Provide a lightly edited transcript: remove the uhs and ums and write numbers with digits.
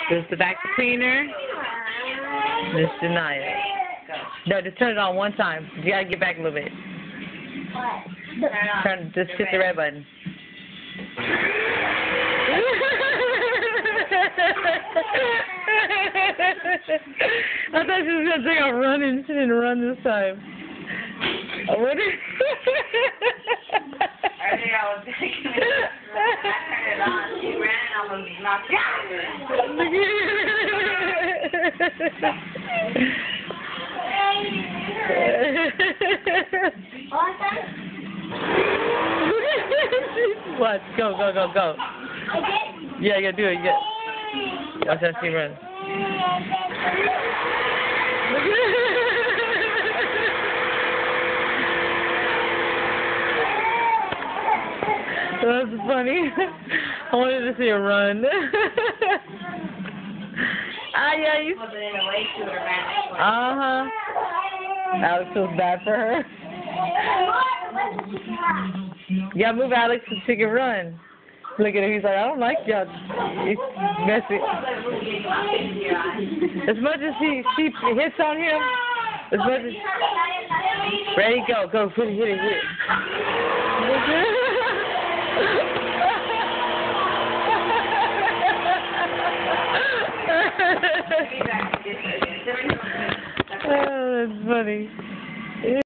This is the vacuum cleaner. This is Janiah. No, just turn it on one time. You gotta get back a little bit. Just hit the red button. I thought she was gonna take off running. She didn't run this time. What? Earlier I was thinking, I turned it on. She ran and almost knocked What? Go, go, go, go. Yeah, do it. Yeah. Watch how she runs. That's funny. I wanted to see her run. Yeah, you. Alex feels bad for her. Yeah, move Alex so she can run. Look at him. He's like, I don't like y'all. It's messy. As much as she hits on him, as much as. Ready, go, hit it.